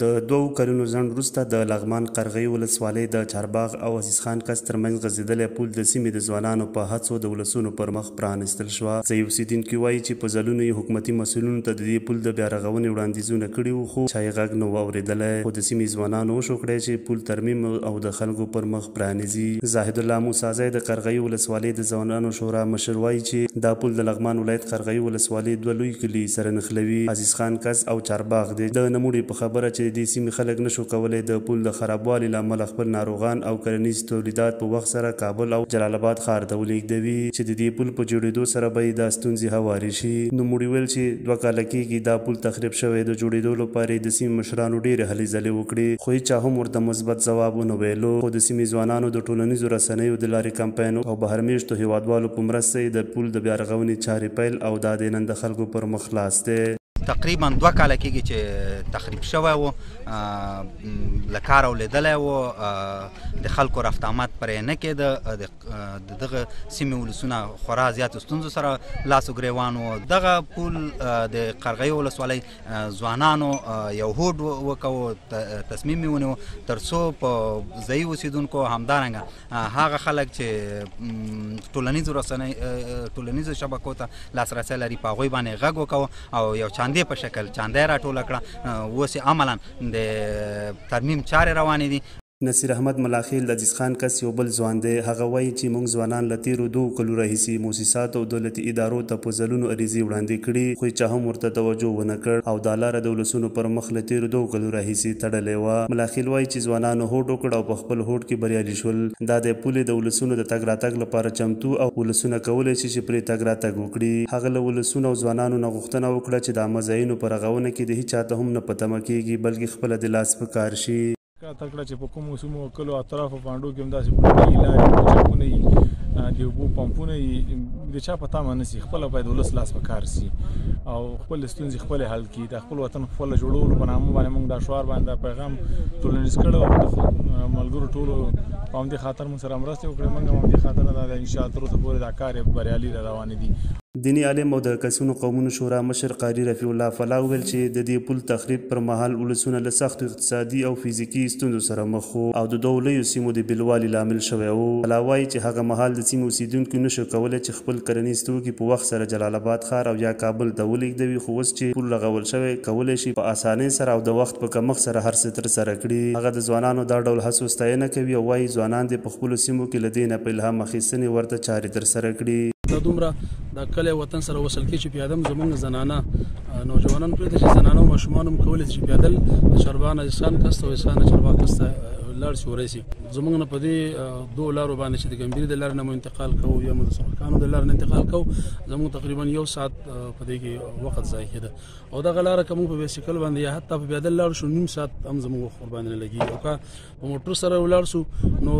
د 2 کلونو ځنډ وروسته د لغمان قرغۍ ولسوالۍ د چارباغ او عزیز خان کس ترمنځ غځېدلی پل د سیمې د ځوانانو په هڅو د ولسونو پر مخ پرانیستل شوه. ځایي اوسیدونکي وایي چې په ځلونو یې حکومتي مسؤلینو ته د دې پل د بیا رغونې وړاندیزونه کړي وو، خو چا یې غږ نه و اورېدلی. خو د سیمې ځوانانو وشو کړی چې پل ترمیم او د خلکو پر مخ پرانیزي. زاهد الله موسازی د قرغۍ ولسوالۍ د ځوانانو شورا مشر وایي چې دا پل د لغمان ولایت قرغۍ ولسوالۍ 2 لوی کلي سره نښلوي، عزیز خان کس او چارباغ دی. د نوموړي په خبره چې د دې سیمې خلک نشو کولی د پل د خرابوالي له امله خپل ناروغان او کرنیز تولیدات په وخت سره کابل او جلال آباد ښار ته ولېږدوي، چې د دې پل په جوړېدو سره به یې دا ستونزې هوارې شي. نوموړي ویل چې 2 کاله کېږي دا پل تخریب شوی، د جوړېدو لپاره یې د سیمې مشرانو ډېرې هلې ځلې وکړې، خو هېچا هم ورته مثبت ځواب ونه ویلو. خو د سیمې ځوانانو د ټولنیزو رسنیو د لارې کمپاین او بهرمېشتو هېوادوالو په مرسته یې د پل د بیا رغونې چارې پیل او دا د نن د خلکو پر مخ خلاص دی. تقریبا 2 کاله کېږي چې تخریب شوی و، له کاره ولیدلی و، د خلکو رفت آمد پرې نه کېده، د دغه سیمې ولسونه خورا زیاتو ستونزو سره لاس و ګرېوان و. دغه پل د قرغۍ ولسوالۍ ځوانانو یو هوډ وکړو، تصمیم یې ونیو تر څو په ځایي اوسېدونکو همدارنګه هغه خلک چې ټولنیزو شبکو ته لاسرسی لري په هغوی باندې غږ وکړو او یو چاندې په شکل چاندی راټوله کړه. اوس یې عملا د ترمیم چارې روانې دي. نصیر احمد ملاخیل د عزیز خان کس یو بل ځوان دی. هغه وایي چې موږ ځوانان له تېرو 2 کلو راهیسې موسساتو او دولتي ادارو ته په ځلونو عریضې وړاندې کړي، خو هېچا هم ورته توجه ونه کړ او دا لاره د ولسونو پر مخ له تېرو 2 کلو راهیسې تړلې وه. ملاخیل وایي چې ځوانانو هوډ وکړ او په خپل هوډ کې بریالي شول. دا د پولې د ولسونو د تګ راتګ لپاره چمتو او ولسونه کولی شي چې پرې تګ راتګ وکړي. هغه له ولسونو او ځوانانو نه غوښتنه وکړه چې د عامه ځایونو په رغونه کې د هېچا ته هم نه په تمه کېږي، بلکې خپله د لاس په کار شي. تکړه چې په کومو سیمو کلو اطرافو پانډو کې هم داسې پلونه لارې چوکونه وي، د اوبو پمپونه وي، د چا په تمه نه سي. خپله باید ولس لاس په کار سي او خپل ستونزې خپلې حل کړي. د خپل وطن خپله جوړولو په نامه باندې موږ دا شعار باندې دا پیغام ټولنیز کړی او ملګرو ټولو په همدې خاطر موږ سره مرستې وکړې. موږ هم همدې خاطر دا انشاءالله تر اوسه پورې دا کار یې بریالي روانې دي. دیني عالم او د کسونو قومونو شورا مشر قاري رفیع الله فلا ویل چې د دې پل تخریب پر مهال ولسونه له سختو اقتصادي او فزیکي ستونزو سره مخ وو او د 2 لویو سیمو د بېلوالي لامل شوی و. فلا وایي چې هغه مهال د سیمې اوسیدونکي نشو کولی چې خپل کرنیز توکي په وخت سره جلال آباد ښار او یا کابل ته ولېږدوي، خو اوس چې پل رغول شوی کولی شي په اسانۍ سره او د وخت په کمښت سره هر څه ترسره کړي. هغه د ځوانانو دا ډول هڅو ستاینه کوي او وایي ځوانان دې په خپلو سیمو کې له دې نه په الهام اخیستنې ورته چارې ترسره کړي. دا دومره د کلی وطن سره وصل کې چې پیاده زموږ زنانه نوجوانان پرېږده چې زنانه او ماشومان هم کولی شي پیدل د چارباغ نه عزیز خان کس ته او عزیز خان نه چارباغ کس ته لاړ شي ورسي. زموږ نه په دې 2 لارو باندې چې د ګمبیري د لارې نه مو انتقال کوو یا مو د سرخانو د لارې نه انتقال کوو، زموږ تقریبا 1 ساعت په دې کې وخت ضایع کېده. او دغه لاره که موږ په بایسکل باندې یا حتی په پیاده لاړ شو 1.5 ساعت هم زموږ وخت ورباندې نه لګېږي. او که په موټر سره ولاړ شو نو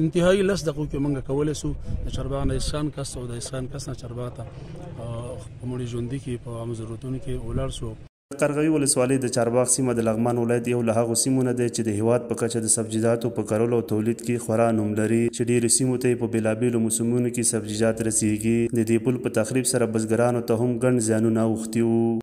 انتهایي 10 دقیقو کې موږ کولی شو د چارباغ نه عزیز خان کس او د عزیز خان کس نه چارباغ ته په مړي ژوندي کې په عامه ضرورتونو کې ولاړ شو. قرغۍ ولسوالۍ د چارباغ سیمه د لغمان ولایت یو له هغو سیمو نه دی چې د هېواد په کچه د سبزیجاتو په کرلو او تولید کې خورا نوم لري، چې ډېرو سیمو ته یې په بېلابېلو موسمونو کې سبزیجات رسیږي. د دې پل په تخریب سره بزګرانو ته هم ګڼ زیانونه اوښتي وو.